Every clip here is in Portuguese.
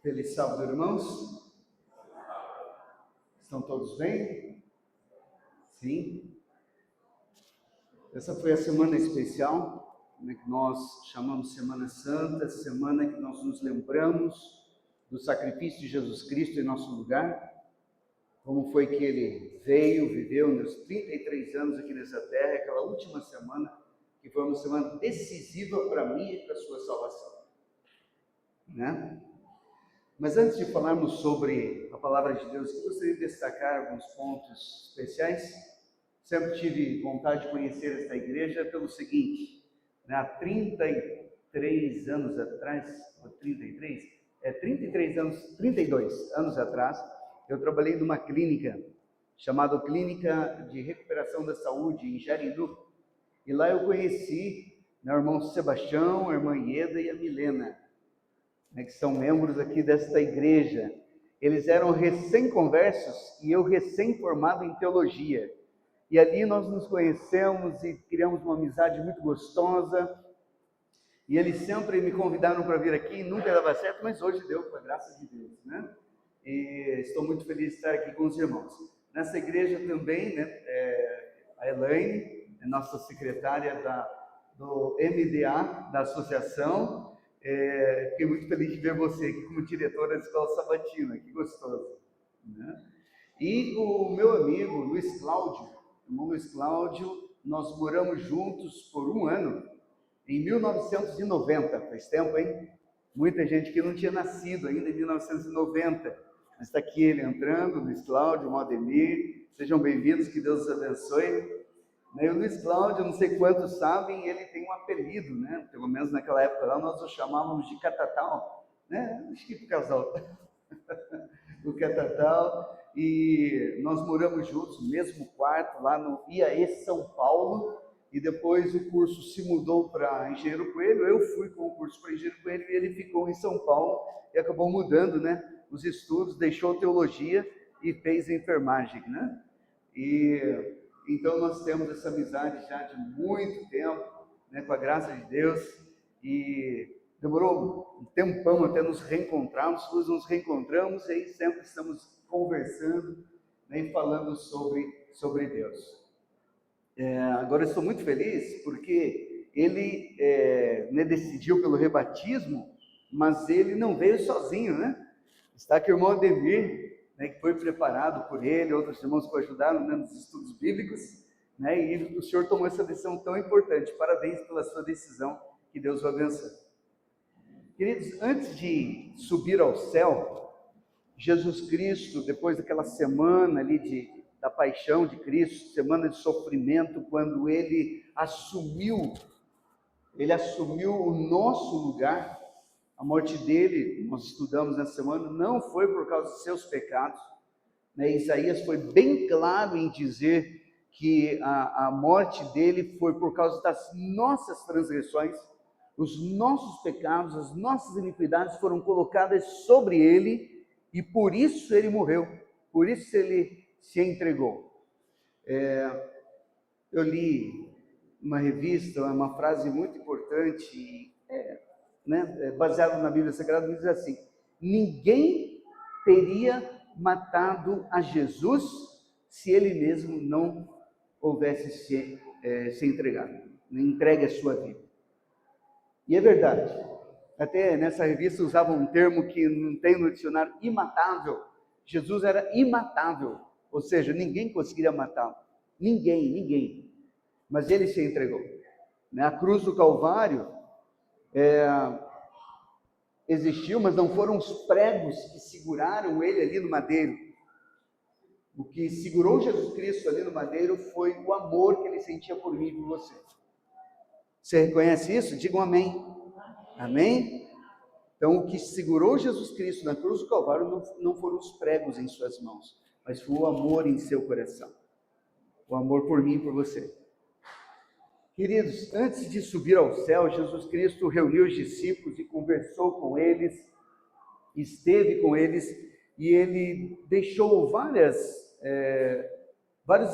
Feliz sábado, irmãos. Estão todos bem? Sim. Essa foi a semana especial, né, que nós chamamos Semana Santa, semana que nós nos lembramos do sacrifício de Jesus Cristo em nosso lugar, como foi que ele veio, viveu nos 33 anos aqui nessa terra, aquela última semana, que foi uma semana decisiva para mim e para a sua salvação, né? Mas antes de falarmos sobre a palavra de Deus, eu gostaria de destacar alguns pontos especiais. Sempre tive vontade de conhecer esta igreja pelo seguinte, né, há 33 anos atrás, 32 anos atrás, eu trabalhei numa clínica chamada Clínica de Recuperação da Saúde em Jerindu, e lá eu conheci, né, o irmão Sebastião, a irmã Ieda e a Milena, né, que são membros aqui desta igreja. Eles eram recém-conversos e eu recém-formado em teologia. E ali nós nos conhecemos e criamos uma amizade muito gostosa. E eles sempre me convidaram para vir aqui, nunca dava certo, mas hoje deu, com a graça de Deus, né? E estou muito feliz de estar aqui com os irmãos. Nessa igreja também, né, a Elaine, nossa secretária do MDA, da associação. Fiquei muito feliz de ver você aqui como diretora da Escola Sabatina, que gostoso, né? E o meu amigo Luiz Cláudio, irmão Luiz Cláudio, nós moramos juntos por um ano, em 1990, faz tempo, hein? Muita gente que não tinha nascido ainda em 1990, mas está aqui ele entrando, Luiz Cláudio, Modemir, sejam bem-vindos, que Deus os abençoe. E o Luiz Cláudio, não sei quantos sabem, ele tem um apelido, né? Pelo menos naquela época lá, nós o chamávamos de Catatal, né? Acho que por casal. O Catatal. E nós moramos juntos, no mesmo quarto, lá no IAE São Paulo, e depois o curso se mudou para Engenheiro Coelho, eu fui com o curso para Engenheiro Coelho e ele ficou em São Paulo e acabou mudando, né, os estudos, deixou teologia e fez enfermagem, né? E então nós temos essa amizade já de muito tempo, né, com a graça de Deus, e demorou um tempão até nos reencontrarmos, nos reencontramos e aí sempre estamos conversando, né, e falando sobre Deus. Agora eu estou muito feliz porque ele né, decidiu pelo rebatismo, mas ele não veio sozinho, né? Está aqui o irmão Ademir, né, que foi preparado por ele, outros irmãos que o ajudaram, né, nos estudos bíblicos, né, e o senhor tomou essa decisão tão importante. Parabéns pela sua decisão, que Deus o abençoe. Queridos, antes de subir ao céu, Jesus Cristo, depois daquela semana ali da paixão de Cristo, semana de sofrimento, quando ele assumiu o nosso lugar, a morte dele, nós estudamos nessa semana, não foi por causa de seus pecados, né? Isaías foi bem claro em dizer que a morte dele foi por causa das nossas transgressões, os nossos pecados, as nossas iniquidades foram colocadas sobre ele, e por isso ele morreu, por isso ele se entregou. Eu li uma revista, uma frase muito importante, né, baseado na Bíblia Sagrada, diz assim: ninguém teria matado a Jesus se ele mesmo não houvesse se entregado, entregue a sua vida. E é verdade. Até nessa revista usavam um termo que não tem no dicionário, imatável. Jesus era imatável, ou seja, ninguém conseguiria matá-lo. Ninguém. Mas ele se entregou. A cruz do Calvário existiu, mas não foram os pregos que seguraram ele ali no madeiro. O que segurou Jesus Cristo ali no madeiro foi o amor que ele sentia por mim e por você. Você reconhece isso? Digam amém. Amém? Então, o que segurou Jesus Cristo na cruz do Calvário não foram os pregos em suas mãos, mas foi o amor em seu coração. O amor por mim e por você. Queridos, antes de subir ao céu, Jesus Cristo reuniu os discípulos e conversou com eles, esteve com eles, e ele deixou vários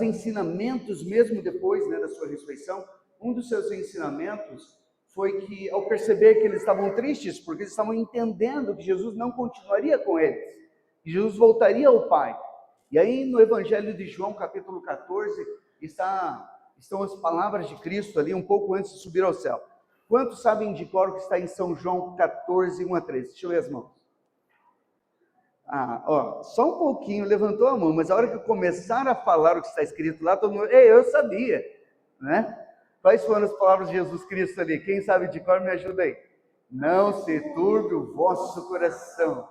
ensinamentos, mesmo depois, né, da sua ressurreição. Um dos seus ensinamentos foi que, ao perceber que eles estavam tristes, porque eles estavam entendendo que Jesus não continuaria com eles, que Jesus voltaria ao Pai. E aí, no Evangelho de João, capítulo 14, estão as palavras de Cristo ali, um pouco antes de subir ao céu. Quantos sabem de cor que está em São João 14, 1 a 13? Deixa eu ver as mãos. Só um pouquinho, levantou a mão, mas a hora que eu começar a falar o que está escrito lá, todo mundo, eu sabia, né? Quais foram as palavras de Jesus Cristo ali? Quem sabe de cor, me ajuda aí. Não se turbe o vosso coração,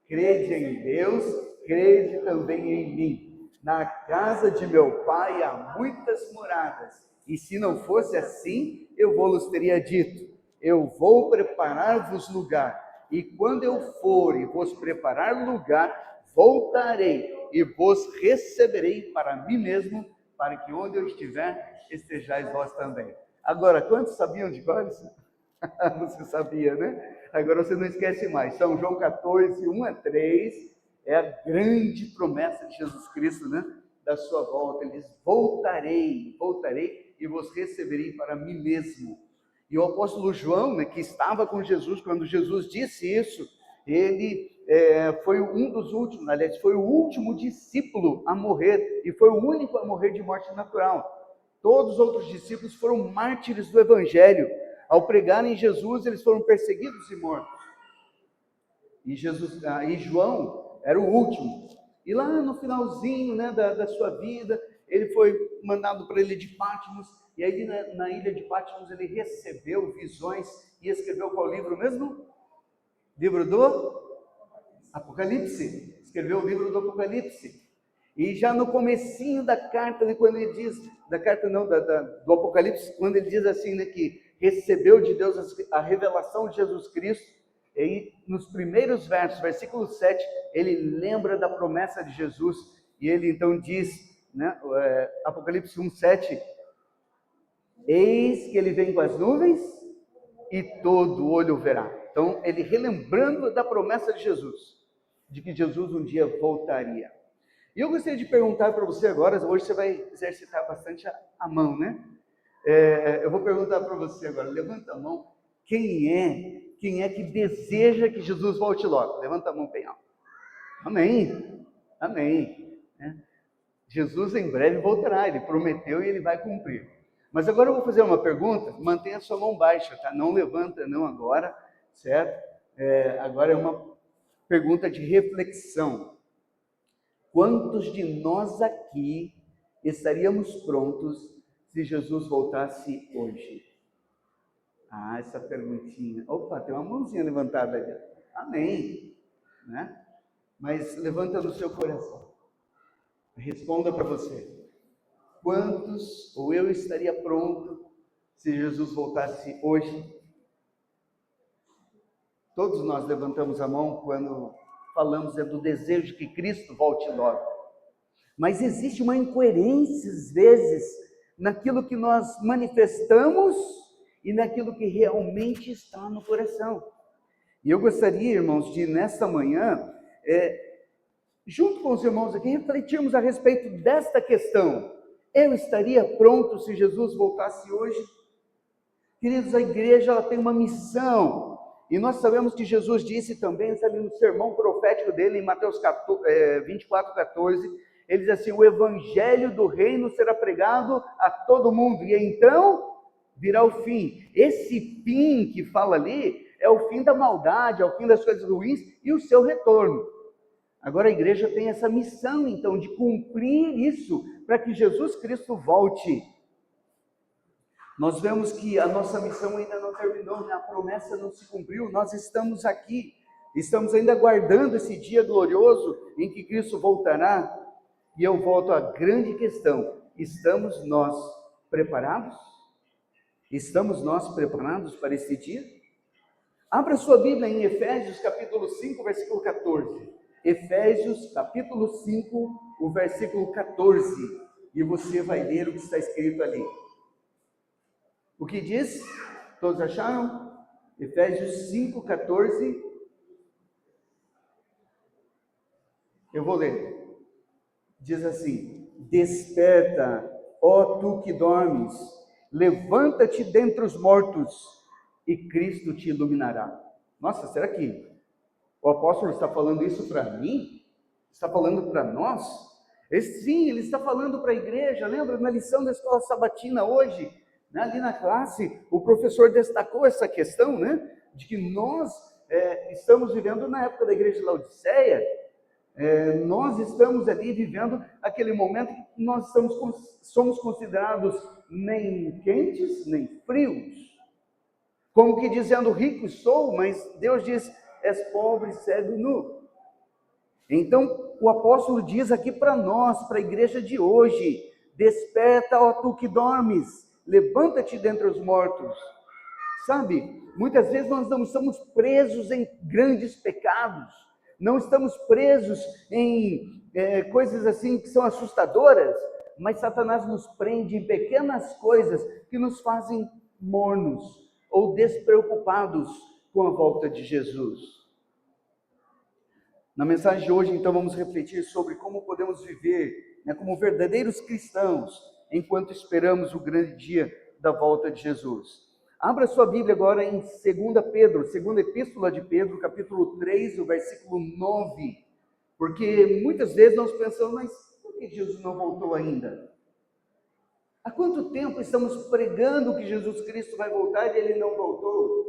crede em Deus, crede também em mim. Na casa de meu Pai há muitas moradas, e se não fosse assim, eu vos teria dito, eu vou preparar-vos lugar. E quando eu for e vos preparar lugar, voltarei e vos receberei para mim mesmo, para que onde eu estiver, estejais vós também. Agora, quantos sabiam de cor isso? Você sabia, né? Agora você não esquece mais. São João 14, 1 a 3, é a grande promessa de Jesus Cristo, né? Da sua volta. Ele diz, voltarei e vos receberei para mim mesmo. E o apóstolo João, né, que estava com Jesus, quando Jesus disse isso, ele foi um dos últimos, aliás, foi o último discípulo a morrer, e foi o único a morrer de morte natural. Todos os outros discípulos foram mártires do Evangelho. Ao pregarem Jesus, eles foram perseguidos e mortos. E João era o último. E lá no finalzinho, né, da sua vida, ele foi mandado para a ilha de Patmos, e aí na ilha de Patmos ele recebeu visões e escreveu qual livro mesmo? Livro do Apocalipse. Escreveu o livro do Apocalipse. E já no comecinho da carta, quando ele diz, do Apocalipse, quando ele diz assim, né, que recebeu de Deus a revelação de Jesus Cristo, e nos primeiros versos, versículo 7, ele lembra da promessa de Jesus, e ele então diz, né, Apocalipse 1:7, eis que ele vem com as nuvens, e todo olho verá. Então, ele relembrando da promessa de Jesus, de que Jesus um dia voltaria. E eu gostaria de perguntar para você agora, hoje você vai exercitar bastante a mão, né? Eu vou perguntar para você agora, levanta a mão, quem é que deseja que Jesus volte logo? Levanta a mão bem alto. Amém, amém. Jesus em breve voltará, ele prometeu e ele vai cumprir. Mas agora eu vou fazer uma pergunta, mantenha a sua mão baixa, tá? Não levanta não agora, certo? Agora é uma pergunta de reflexão. Quantos de nós aqui estaríamos prontos se Jesus voltasse hoje? Essa perguntinha. Opa, tem uma mãozinha levantada ali. Amém. Né? Mas levanta no seu coração. Responda para você. Quantos, ou eu estaria pronto se Jesus voltasse hoje? Todos nós levantamos a mão quando falamos do desejo de que Cristo volte logo. Mas existe uma incoerência, às vezes, naquilo que nós manifestamos e naquilo que realmente está no coração. E eu gostaria, irmãos, de nesta manhã, junto com os irmãos aqui, refletirmos a respeito desta questão. Eu estaria pronto se Jesus voltasse hoje? Queridos, a igreja ela tem uma missão. E nós sabemos que Jesus disse também, sabe, no sermão profético dele, em Mateus 24:14, ele diz assim, o evangelho do reino será pregado a todo mundo, e então virá o fim. Esse fim que fala ali, é o fim da maldade, é o fim das coisas ruins, e o seu retorno. Agora a igreja tem essa missão, então, de cumprir isso, para que Jesus Cristo volte. Nós vemos que a nossa missão ainda não terminou, né? A promessa não se cumpriu, nós estamos aqui, estamos ainda aguardando esse dia glorioso em que Cristo voltará, e eu volto à grande questão, estamos nós preparados? Estamos nós preparados para esse dia? Abra sua Bíblia em Efésios capítulo 5, versículo 14. Efésios capítulo 5, o versículo 14, e você vai ler o que está escrito ali. O que diz? Todos acharam? Efésios 5, 14. Eu vou ler. Diz assim, desperta, ó tu que dormes, levanta-te dentre os mortos, e Cristo te iluminará. Nossa, será que o apóstolo está falando isso para mim? Está falando para nós? Sim, ele está falando para a igreja. Lembra na lição da escola sabatina hoje, né, ali na classe, o professor destacou essa questão, né, de que nós estamos vivendo na época da igreja de Laodiceia. Nós estamos ali vivendo aquele momento que nós somos considerados nem quentes, nem frios. Como que dizendo, rico sou, mas Deus diz, és pobre, cego e nu. Então, o apóstolo diz aqui para nós, para a igreja de hoje, desperta, ó tu que dormes, levanta-te dentre os mortos. Sabe, muitas vezes nós não estamos presos em grandes pecados, não estamos presos em coisas assim que são assustadoras, mas Satanás nos prende em pequenas coisas que nos fazem mornos ou despreocupados com a volta de Jesus. Na mensagem de hoje, então, vamos refletir sobre como podemos viver, né, como verdadeiros cristãos, enquanto esperamos o grande dia da volta de Jesus. Abra sua Bíblia agora em 2 Pedro, segunda epístola de Pedro, capítulo 3, o versículo 9. Porque muitas vezes nós pensamos, mas por que Jesus não voltou ainda? Há quanto tempo estamos pregando que Jesus Cristo vai voltar e ele não voltou?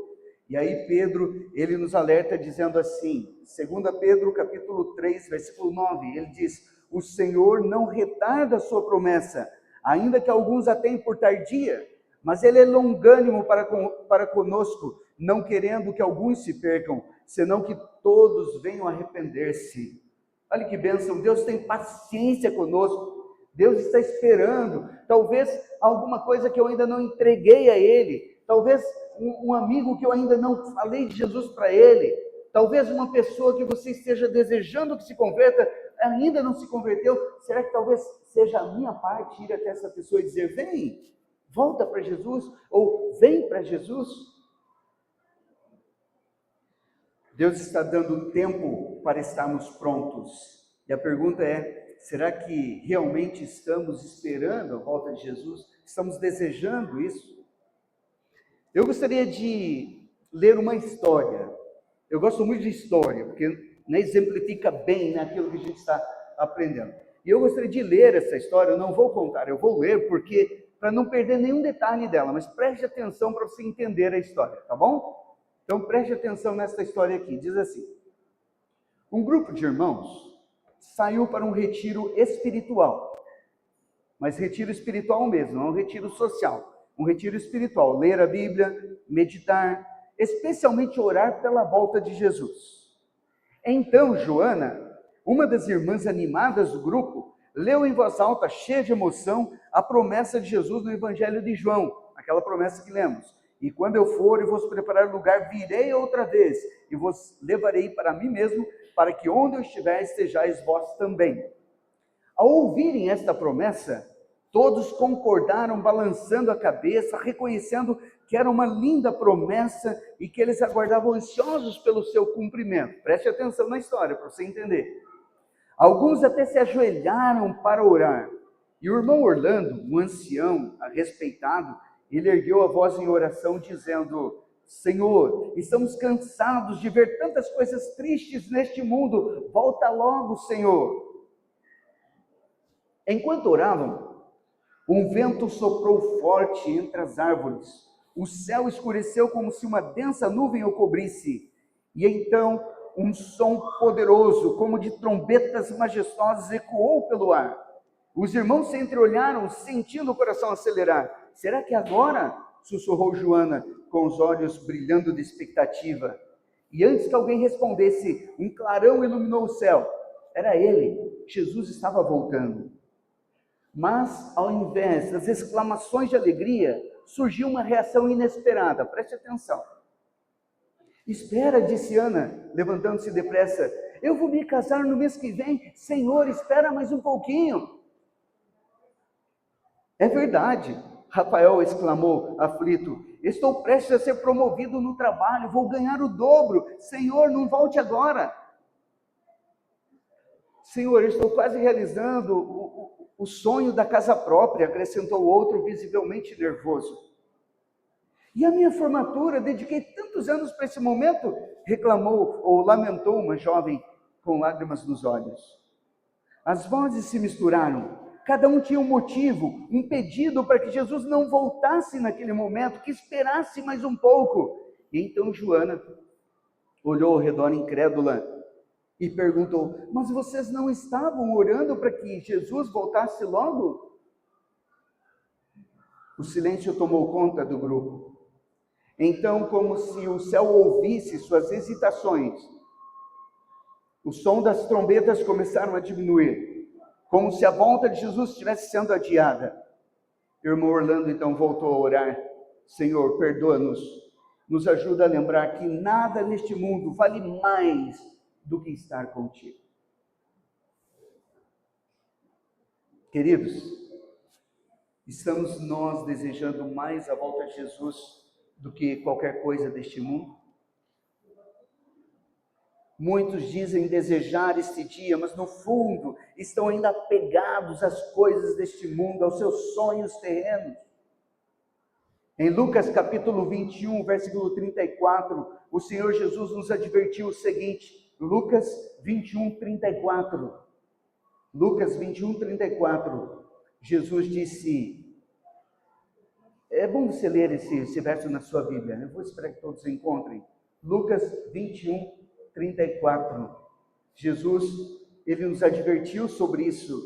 E aí Pedro, ele nos alerta dizendo assim, 2 Pedro capítulo 3, versículo 9, ele diz, o Senhor não retarda a sua promessa, ainda que alguns a tenham por tardia, mas ele é longânimo para conosco, não querendo que alguns se percam, senão que todos venham a arrepender-se. Olha que bênção, Deus tem paciência conosco, Deus está esperando, talvez alguma coisa que eu ainda não entreguei a Ele, talvez um amigo que eu ainda não falei de Jesus para ele, talvez uma pessoa que você esteja desejando que se converta, ainda não se converteu, será que talvez seja a minha parte ir até essa pessoa e dizer, vem, volta para Jesus, ou vem para Jesus? Deus está dando tempo para estarmos prontos, e a pergunta é, será que realmente estamos esperando a volta de Jesus? Estamos desejando isso? Eu gostaria de ler uma história. Eu gosto muito de história, porque exemplifica bem aquilo que a gente está aprendendo. E eu gostaria de ler essa história, eu não vou contar, eu vou ler, porque para não perder nenhum detalhe dela, mas preste atenção para você entender a história, tá bom? Então preste atenção nessa história aqui, diz assim, um grupo de irmãos saiu para um retiro espiritual, mas retiro espiritual mesmo, não um retiro social. Um retiro espiritual, ler a Bíblia, meditar, especialmente orar pela volta de Jesus. Então, Joana, uma das irmãs animadas do grupo, leu em voz alta, cheia de emoção, a promessa de Jesus no Evangelho de João, aquela promessa que lemos. E quando eu for e vos preparar lugar, virei outra vez e vos levarei para mim mesmo, para que onde eu estiver estejais vós também. Ao ouvirem esta promessa, todos concordaram, balançando a cabeça, reconhecendo que era uma linda promessa e que eles aguardavam ansiosos pelo seu cumprimento. Preste atenção na história para você entender. Alguns até se ajoelharam para orar. E o irmão Orlando, um ancião respeitado, ele ergueu a voz em oração dizendo, Senhor, estamos cansados de ver tantas coisas tristes neste mundo. Volta logo, Senhor. Enquanto oravam, um vento soprou forte entre as árvores, o céu escureceu como se uma densa nuvem o cobrisse, e então um som poderoso, como de trombetas majestosas, ecoou pelo ar. Os irmãos se entreolharam, sentindo o coração acelerar. Será que agora? Sussurrou Joana, com os olhos brilhando de expectativa. E antes que alguém respondesse, um clarão iluminou o céu. Era ele, Jesus estava voltando. Mas, ao invés das exclamações de alegria, surgiu uma reação inesperada. Preste atenção. Espera, disse Ana, levantando-se depressa. Eu vou me casar no mês que vem. Senhor, espera mais um pouquinho. É verdade, Rafael exclamou, aflito. Estou prestes a ser promovido no trabalho. Vou ganhar o dobro. Senhor, não volte agora. Senhor, eu estou quase realizando o sonho da casa própria, acrescentou outro, visivelmente nervoso. E a minha formatura, dediquei tantos anos para esse momento, reclamou ou lamentou uma jovem com lágrimas nos olhos. As vozes se misturaram, cada um tinha um motivo, um pedido para que Jesus não voltasse naquele momento, que esperasse mais um pouco. E então Joana olhou ao redor incrédula e perguntou: mas vocês não estavam orando para que Jesus voltasse logo? O silêncio tomou conta do grupo. Então, como se o céu ouvisse suas hesitações, o som das trombetas começaram a diminuir, como se a volta de Jesus estivesse sendo adiada. O irmão Orlando então voltou a orar: Senhor, perdoa-nos, nos ajuda a lembrar que nada neste mundo vale mais do que estar contigo. Queridos, estamos nós desejando mais a volta de Jesus do que qualquer coisa deste mundo? Muitos dizem desejar este dia, mas no fundo estão ainda apegados às coisas deste mundo, aos seus sonhos terrenos. Em Lucas capítulo 21, versículo 34, o Senhor Jesus nos advertiu o seguinte, Lucas 21, 34. Lucas 21, 34, Jesus disse... É bom você ler esse verso na sua Bíblia, eu vou esperar que todos encontrem. Lucas 21, 34. Jesus, ele nos advertiu sobre isso.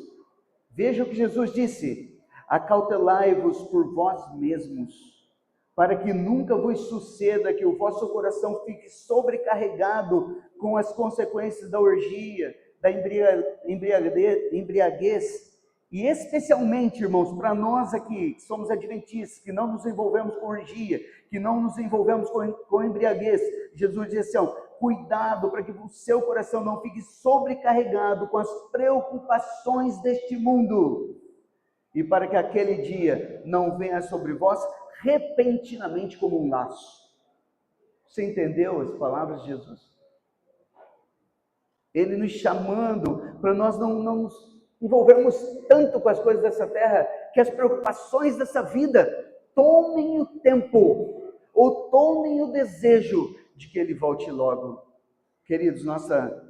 Veja o que Jesus disse: acautelai-vos por vós mesmos, para que nunca vos suceda que o vosso coração fique sobrecarregado com as consequências da orgia, da embriaguez. E especialmente, irmãos, para nós aqui, que somos adventistas, que não nos envolvemos com orgia, que não nos envolvemos com embriaguez, Jesus disse assim, cuidado para que o seu coração não fique sobrecarregado com as preocupações deste mundo, e para que aquele dia não venha sobre vós repentinamente como um laço. Você entendeu as palavras de Jesus? Ele nos chamando para nós não nos envolvermos tanto com as coisas dessa terra, que as preocupações dessa vida tomem o tempo, ou tomem o desejo de que ele volte logo. Queridos, nossa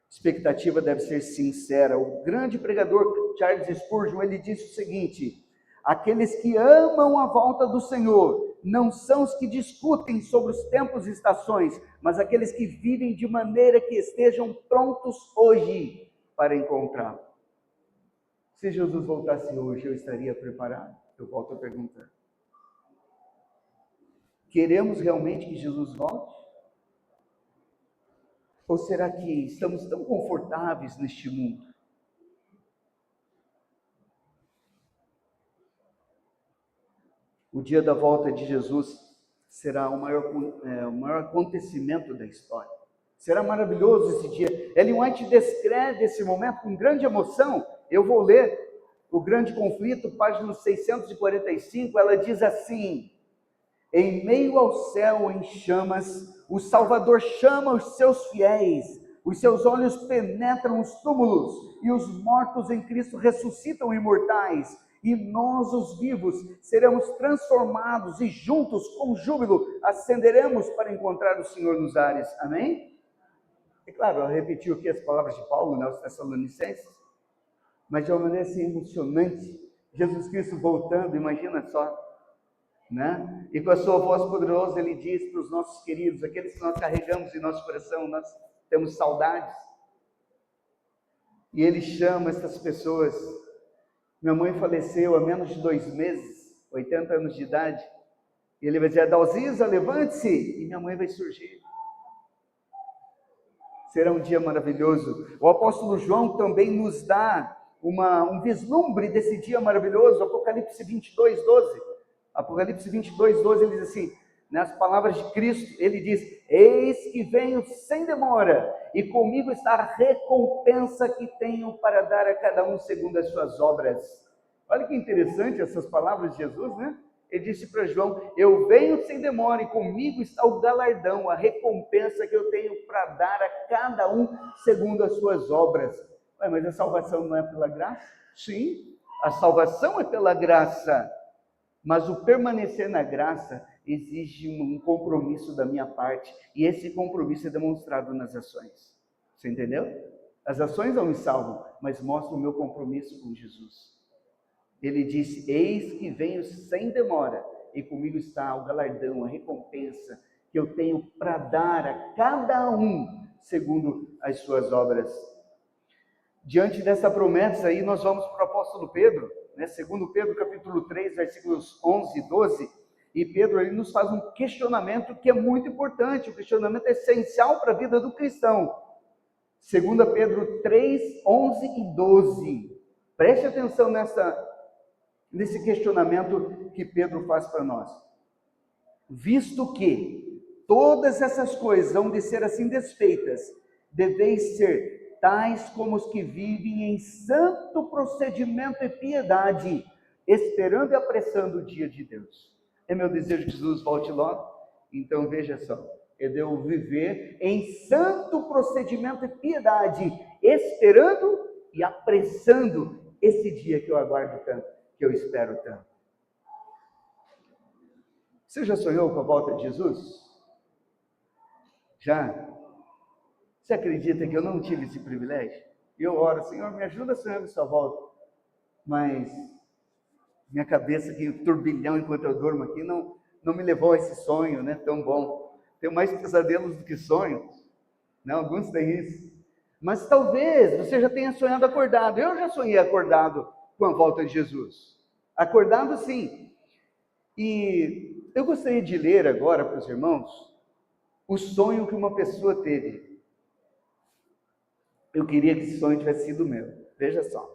expectativa deve ser sincera. O grande pregador Charles Spurgeon, ele disse o seguinte: aqueles que amam a volta do Senhor não são os que discutem sobre os tempos e estações, mas aqueles que vivem de maneira que estejam prontos hoje para encontrá-lo. Se Jesus voltasse hoje, eu estaria preparado? Eu volto a perguntar. Queremos realmente que Jesus volte? Ou será que estamos tão confortáveis neste mundo? O dia da volta de Jesus será o maior acontecimento da história. Será maravilhoso esse dia. Ellen White descreve esse momento com grande emoção. Eu vou ler o Grande Conflito, página 645, ela diz assim: em meio ao céu em chamas, o Salvador chama os seus fiéis, os seus olhos penetram os túmulos, e os mortos em Cristo ressuscitam imortais, e nós, os vivos, seremos transformados e juntos, com júbilo, ascenderemos para encontrar o Senhor nos ares. Amém? É claro, ela repetiu aqui as palavras de Paulo, aos Tessalonicenses, mas de uma maneira assim emocionante, Jesus Cristo voltando, imagina só, né? E com a sua voz poderosa ele diz para os nossos queridos, aqueles que nós carregamos em nosso coração, nós temos saudades, e ele chama essas pessoas. Minha mãe faleceu há menos de 2 meses, 80 anos de idade, e ele vai dizer: Adalzisa, levante-se, e minha mãe vai surgir. Será um dia maravilhoso. O apóstolo João também nos dá um vislumbre desse dia maravilhoso, Apocalipse 22, 12. Apocalipse 22, 12, ele diz assim, nas palavras de Cristo, ele diz: eis que venho sem demora, e comigo está a recompensa que tenho para dar a cada um segundo as suas obras. Olha que interessante essas palavras de Jesus, né? Ele disse para João: eu venho sem demora, e comigo está o galardão, a recompensa que eu tenho para dar a cada um segundo as suas obras. Ué, mas a salvação não é pela graça? Sim, a salvação é pela graça, mas o permanecer na graça exige um compromisso da minha parte, e esse compromisso é demonstrado nas ações. Você entendeu? As ações não me salvam, mas mostram o meu compromisso com Jesus. Ele disse: eis que venho sem demora, e comigo está o galardão, a recompensa que eu tenho para dar a cada um, segundo as suas obras. Diante dessa promessa aí, nós vamos para o apóstolo Pedro, né? Segundo Pedro, capítulo 3, versículos 11 e 12, e Pedro ele nos faz um questionamento que é muito importante, um questionamento essencial para a vida do cristão. Segundo Pedro 3, 11 e 12. Preste atenção nesse questionamento que Pedro faz para nós. Visto que todas essas coisas hão de ser assim desfeitas, deveis ser tais como os que vivem em santo procedimento e piedade, esperando e apressando o dia de Deus. É meu desejo que Jesus volte logo. Então veja só, é de eu viver em santo procedimento e piedade, esperando e apressando esse dia que eu aguardo tanto, que eu espero tanto. Você já sonhou com a volta de Jesus? Já? Você acredita que eu não tive esse privilégio? Eu oro: Senhor, me ajuda a sonhar com sua volta. Mas minha cabeça, que turbilhão enquanto eu durmo aqui, não me levou a esse sonho, né, tão bom. Tenho mais pesadelos do que sonhos, né? Alguns têm isso. Mas talvez você já tenha sonhado acordado. Eu já sonhei acordado com a volta de Jesus. Acordado, sim. E eu gostaria de ler agora para os irmãos o sonho que uma pessoa teve. Eu queria que esse sonho tivesse sido meu. Veja só.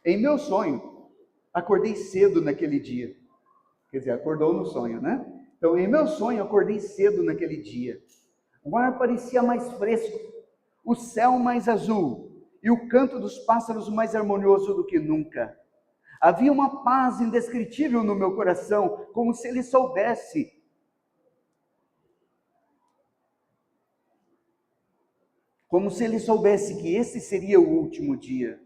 Em meu sonho, acordei cedo naquele dia. Quer dizer, acordou no sonho, né? Então, em meu sonho, acordei cedo naquele dia. O ar parecia mais fresco, o céu mais azul e o canto dos pássaros mais harmonioso do que nunca. Havia uma paz indescritível no meu coração, como se ele soubesse que esse seria o último dia.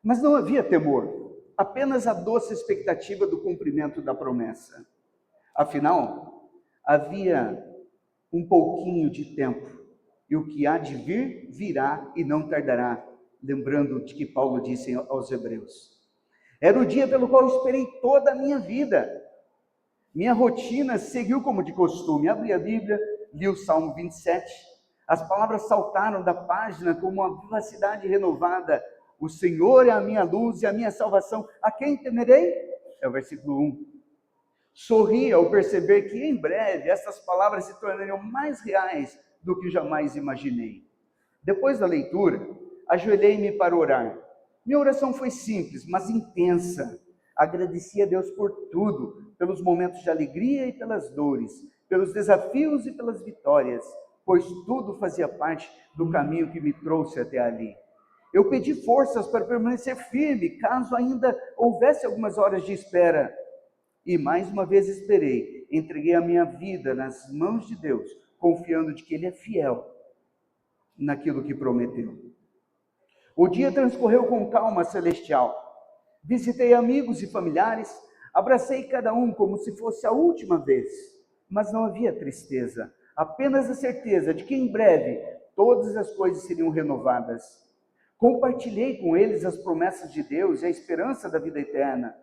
Mas não havia temor, apenas a doce expectativa do cumprimento da promessa. Afinal, havia um pouquinho de tempo, e o que há de vir, virá e não tardará, lembrando de que Paulo disse aos Hebreus. Era o dia pelo qual eu esperei toda a minha vida. Minha rotina seguiu como de costume. Abri a Bíblia, li o Salmo 27. As palavras saltaram da página como uma vivacidade renovada. O Senhor é a minha luz e a minha salvação. A quem temerei? É o versículo 1. Sorri ao perceber que em breve essas palavras se tornariam mais reais do que jamais imaginei. Depois da leitura, ajoelhei-me para orar. Minha oração foi simples, mas intensa. Agradeci a Deus por tudo, pelos momentos de alegria e pelas dores, pelos desafios e pelas vitórias, pois tudo fazia parte do caminho que me trouxe até ali. Eu pedi forças para permanecer firme, caso ainda houvesse algumas horas de espera. E mais uma vez esperei, entreguei a minha vida nas mãos de Deus, confiando de que Ele é fiel naquilo que prometeu. O dia transcorreu com calma celestial. Visitei amigos e familiares, abracei cada um como se fosse a última vez, mas não havia tristeza, apenas a certeza de que em breve todas as coisas seriam renovadas. Compartilhei com eles as promessas de Deus e a esperança da vida eterna.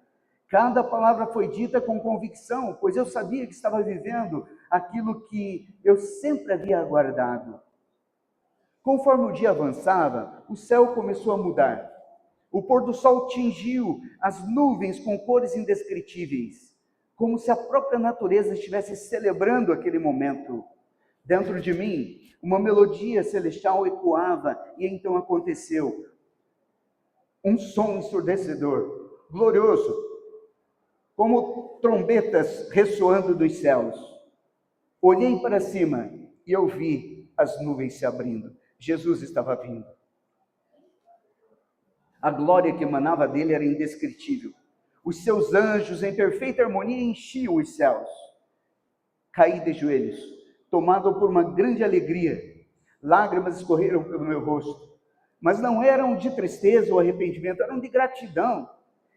Cada palavra foi dita com convicção, pois eu sabia que estava vivendo aquilo que eu sempre havia aguardado. Conforme o dia avançava, o céu começou a mudar. O pôr do sol tingiu as nuvens com cores indescritíveis, como se a própria natureza estivesse celebrando aquele momento. Dentro de mim, uma melodia celestial ecoava, e então aconteceu. Um som ensurdecedor, glorioso, como trombetas ressoando dos céus. Olhei para cima e eu vi as nuvens se abrindo. Jesus estava vindo. A glória que emanava dele era indescritível. Os seus anjos, em perfeita harmonia, enchiam os céus. Caí de joelhos, tomado por uma grande alegria. Lágrimas escorreram pelo meu rosto, mas não eram de tristeza ou arrependimento, eram de gratidão.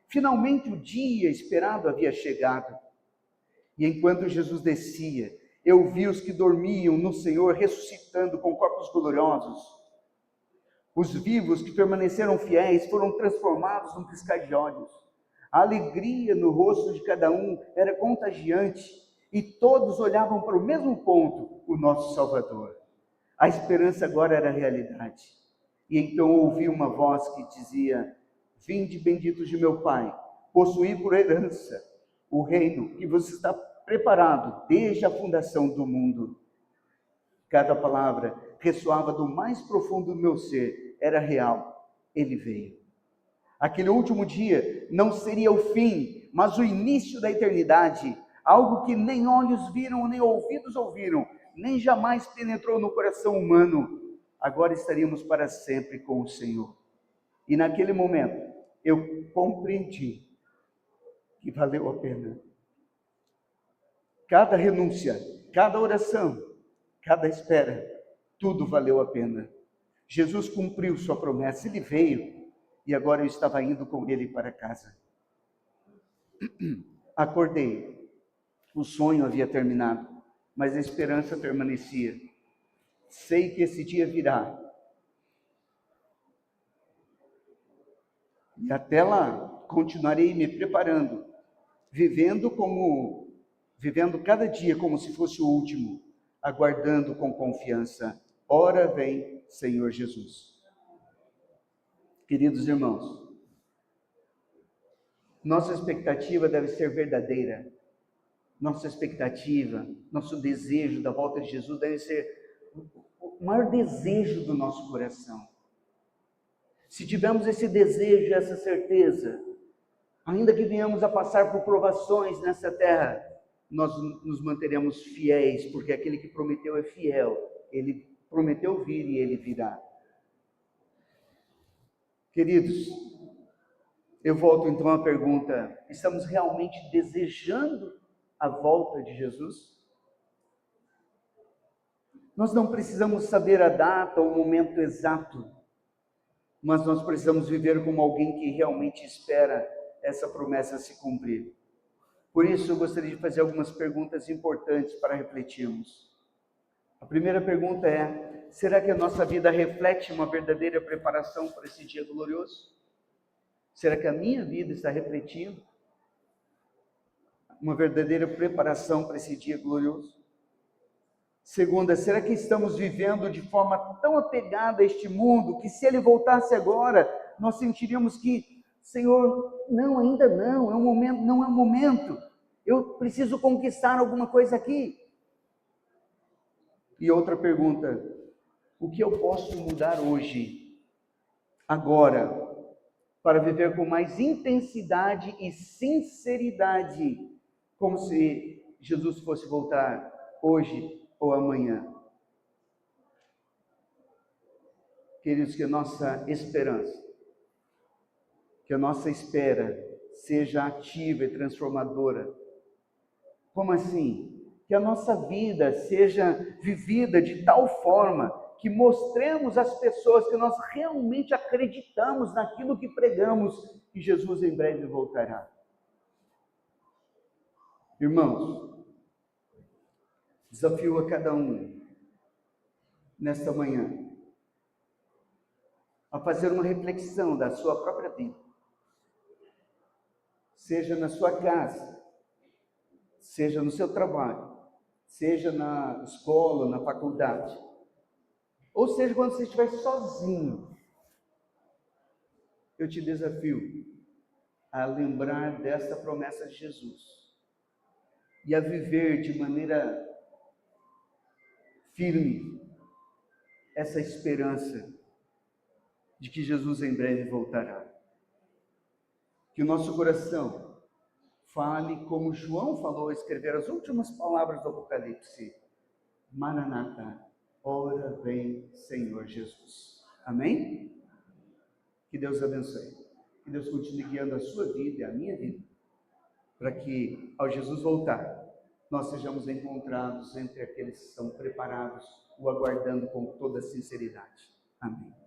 Finalmente o dia esperado havia chegado. E enquanto Jesus descia, eu vi os que dormiam no Senhor ressuscitando com corpos gloriosos. Os vivos que permaneceram fiéis foram transformados num piscar de olhos. A alegria no rosto de cada um era contagiante e todos olhavam para o mesmo ponto, o nosso Salvador. A esperança agora era realidade. E então ouvi uma voz que dizia: vinde benditos de meu Pai, possuí por herança o reino que vos está preparado desde a fundação do mundo. Cada palavra ressoava do mais profundo do meu ser, era real, ele veio. Aquele último dia não seria o fim, mas o início da eternidade, algo que nem olhos viram, nem ouvidos ouviram, nem jamais penetrou no coração humano. Agora estaríamos para sempre com o Senhor. E naquele momento, eu compreendi que valeu a pena. Cada renúncia, cada oração, cada espera, tudo valeu a pena. Jesus cumpriu sua promessa, ele veio, e agora eu estava indo com ele para casa. Acordei, o sonho havia terminado, mas a esperança permanecia. Sei que esse dia virá. E até lá, continuarei me preparando, vivendo cada dia como se fosse o último, aguardando com confiança. Ora vem, Senhor Jesus. Queridos irmãos, nossa expectativa deve ser verdadeira. Nossa expectativa, nosso desejo da volta de Jesus deve ser o maior desejo do nosso coração. Se tivermos esse desejo, essa certeza, ainda que venhamos a passar por provações nessa terra, nós nos manteremos fiéis, porque aquele que prometeu é fiel. Ele prometeu vir e ele virá. Queridos, eu volto então à pergunta: estamos realmente desejando a volta de Jesus? Nós não precisamos saber a data ou o momento exato, mas nós precisamos viver como alguém que realmente espera essa promessa se cumprir. Por isso, eu gostaria de fazer algumas perguntas importantes para refletirmos. A primeira pergunta é: será que a nossa vida reflete uma verdadeira preparação para esse dia glorioso? Será que a minha vida está refletindo uma verdadeira preparação para esse dia glorioso? Segunda, será que estamos vivendo de forma tão apegada a este mundo que, se ele voltasse agora, nós sentiríamos que, Senhor, não, ainda não, não é um momento, eu preciso conquistar alguma coisa aqui. E outra pergunta: o que eu posso mudar hoje, agora, para viver com mais intensidade e sinceridade, como se Jesus fosse voltar hoje ou amanhã? Queridos, que a nossa esperança, que a nossa espera seja ativa e transformadora. Como assim? Que a nossa vida seja vivida de tal forma que mostremos às pessoas que nós realmente acreditamos naquilo que pregamos, que Jesus em breve voltará. Irmãos, desafio a cada um, nesta manhã, a fazer uma reflexão da sua própria vida. Seja na sua casa, seja no seu trabalho, seja na escola, na faculdade, ou seja quando você estiver sozinho. Eu te desafio a lembrar desta promessa de Jesus e a viver de maneira firme essa esperança de que Jesus em breve voltará. Que o nosso coração fale como João falou ao escrever as últimas palavras do Apocalipse: Maranata, ora vem, Senhor Jesus. Amém? Que Deus abençoe. Que Deus continue guiando a sua vida e a minha vida, para que, ao Jesus voltar, nós sejamos encontrados entre aqueles que estão preparados, o aguardando com toda sinceridade. Amém.